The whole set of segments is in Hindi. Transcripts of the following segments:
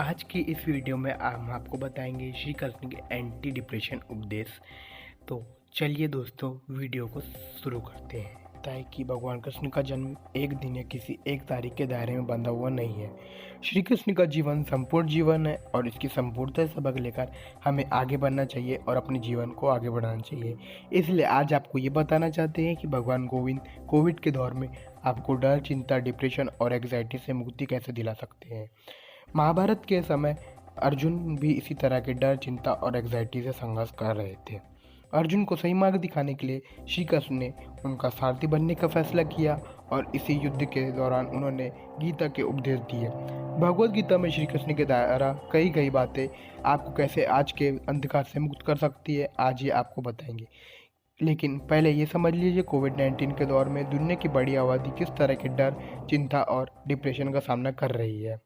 आज की इस वीडियो में हम आपको बताएंगे श्री कृष्ण के एंटी डिप्रेशन उपदेश। तो चलिए दोस्तों, वीडियो को शुरू करते हैं। ताकि भगवान कृष्ण का जन्म एक दिन या किसी एक तारीख के दायरे में बंधा हुआ नहीं है। श्री कृष्ण का जीवन संपूर्ण जीवन है और इसकी संपूर्णता सबक लेकर हमें आगे बढ़ना चाहिए और अपने जीवन को आगे बढ़ाना चाहिए। इसलिए आज आपको ये बताना चाहते हैं कि भगवान गोविंद कोविड के दौर में आपको डर, चिंता, डिप्रेशन और एग्जाइटी से मुक्ति कैसे दिला सकते हैं। महाभारत के समय अर्जुन भी इसी तरह के डर, चिंता और एग्जाइटी से संघर्ष कर रहे थे। अर्जुन को सही मार्ग दिखाने के लिए श्री कृष्ण ने उनका सारथी बनने का फैसला किया और इसी युद्ध के दौरान उन्होंने गीता के उपदेश दिए। भगवद गीता में श्री कृष्ण के द्वारा कई कई बातें आपको कैसे आज के अंधकार से मुक्त कर सकती है, आज ये आपको बताएंगे। लेकिन पहले ये समझ लीजिए, कोविड-19 के दौर में दुनिया की बड़ी आबादी किस तरह के डर, चिंता और डिप्रेशन का सामना कर रही है।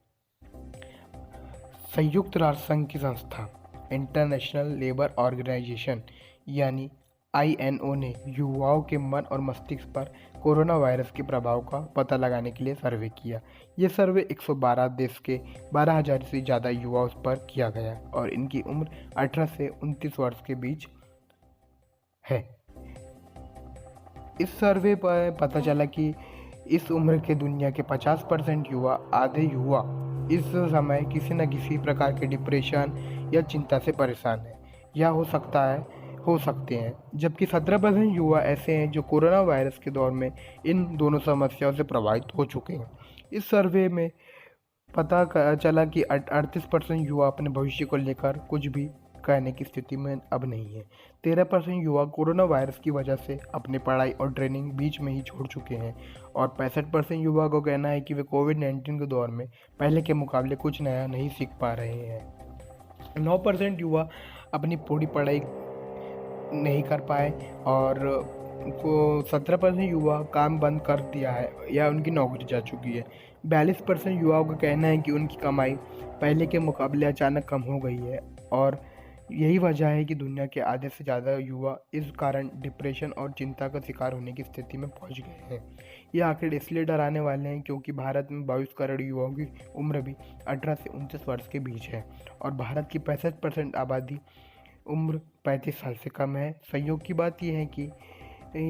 संयुक्त राष्ट्र संघ की संस्था इंटरनेशनल लेबर ऑर्गेनाइजेशन यानी INO ने युवाओं के मन और मस्तिष्क पर कोरोना वायरस के प्रभाव का पता लगाने के लिए सर्वे किया। ये सर्वे 112 देश के 12,000 से ज़्यादा युवाओं पर किया गया और इनकी उम्र 18 से 29 वर्ष के बीच है। इस सर्वे पर पता चला कि इस उम्र के दुनिया के 50% युवा, आधे युवा इस समय किसी न किसी प्रकार के डिप्रेशन या चिंता से परेशान है या हो सकते हैं, जबकि 17% युवा ऐसे हैं जो कोरोना वायरस के दौर में इन दोनों समस्याओं से प्रभावित हो चुके हैं। इस सर्वे में पता चला कि 38% युवा अपने भविष्य को लेकर कुछ भी कहने की स्थिति में अब नहीं है। 13% युवा कोरोना वायरस की वजह से अपनी पढ़ाई और ट्रेनिंग बीच में ही छोड़ चुके हैं और 65% युवा को कहना है कि वे कोविड-19 के दौर में पहले के मुकाबले कुछ नया नहीं सीख पा रहे हैं। 9% युवा अपनी पूरी पढ़ाई नहीं कर पाए और 17% युवा काम बंद कर दिया है या उनकी नौकरी जा चुकी है। 42% युवाओं का कहना है कि उनकी कमाई पहले के मुकाबले अचानक कम हो गई है और यही वजह है कि दुनिया के आधे से ज़्यादा युवा इस कारण डिप्रेशन और चिंता का शिकार होने की स्थिति में पहुंच गए हैं। ये आंकड़े इसलिए डराने वाले हैं क्योंकि भारत में 22 करोड़ युवाओं की उम्र भी 18 से 29 वर्ष के बीच है और भारत की 65% आबादी उम्र 35 साल से कम है। संयोग की बात यह है कि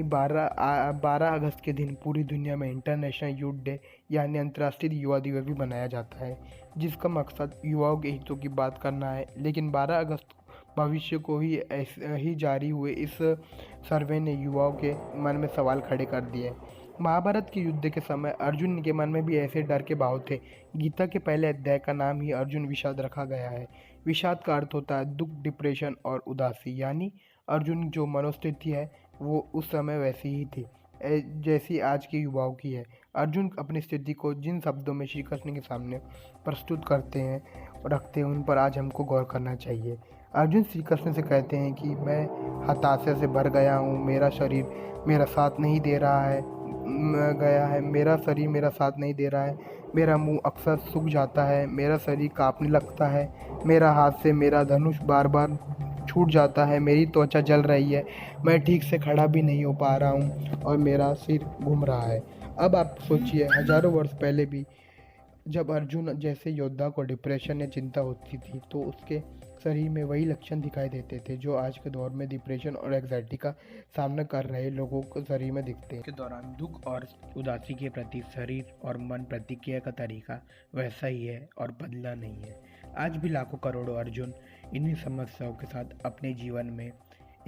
12 अगस्त के दिन पूरी दुनिया में इंटरनेशनल यूथ डे यानी अंतर्राष्ट्रीय युवा दिवस भी मनाया जाता है, जिसका मकसद युवाओं के हितों की बात करना है। लेकिन 12 अगस्त भविष्य को ही ऐसे ही जारी हुए इस सर्वे ने युवाओं के मन में सवाल खड़े कर दिए। महाभारत के युद्ध के समय अर्जुन के मन में भी ऐसे डर के भाव थे। गीता के पहले अध्याय का नाम ही अर्जुन विषाद रखा गया है। विषाद का अर्थ होता है दुख, डिप्रेशन और उदासी, यानी अर्जुन जो मनोस्थिति है वो उस समय वैसी ही थी जैसी आज के युवाओं की है। अर्जुन अपनी स्थिति को जिन शब्दों में श्री कृष्ण के सामने प्रस्तुत करते हैं और रखते हैं, उन पर आज हमको गौर करना चाहिए। अर्जुन श्री कृष्ण से कहते हैं कि मैं हताशा से भर गया हूँ, मेरा शरीर मेरा साथ नहीं दे रहा है, मेरा शरीर मेरा साथ नहीं दे रहा है, मेरा मुंह अक्सर सूख जाता है, मेरा शरीर कांपने लगता है, मेरा हाथ से मेरा धनुष बार बार छूट जाता है, मेरी त्वचा जल रही है, मैं ठीक से खड़ा भी नहीं हो पा रहा हूँ और मेरा सिर घूम रहा है। अब आप सोचिए, हजारों वर्ष पहले भी जब अर्जुन जैसे योद्धा को डिप्रेशन या चिंता होती थी तो उसके शरीर में वही लक्षण दिखाई देते थे जो आज के दौर में डिप्रेशन और एंग्जाइटी का सामना कर रहे लोगों को शरीर में दिखते हैं। के दौरान दुख और उदासी के प्रति शरीर और मन प्रतिक्रिया का तरीका वैसा ही है और बदला नहीं है। आज भी लाखों करोड़ों अर्जुन इन्हीं समस्याओं के साथ अपने जीवन में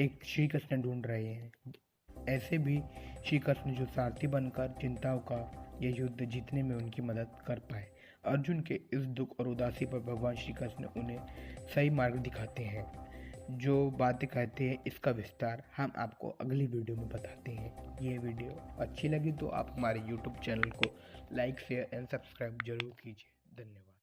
एक श्री कृष्ण ढूंढ रहे हैं। ऐसे भी श्री कृष्ण जो सारथी बनकर चिंताओं का यह युद्ध जीतने में उनकी मदद कर पाए। अर्जुन के इस दुख और उदासी पर भगवान श्री कृष्ण उन्हें सही मार्ग दिखाते हैं। जो बातें कहते हैं इसका विस्तार हम आपको अगली वीडियो में बताते हैं। ये वीडियो अच्छी लगी तो आप हमारे YouTube चैनल को लाइक, शेयर एंड सब्सक्राइब जरूर कीजिए। धन्यवाद।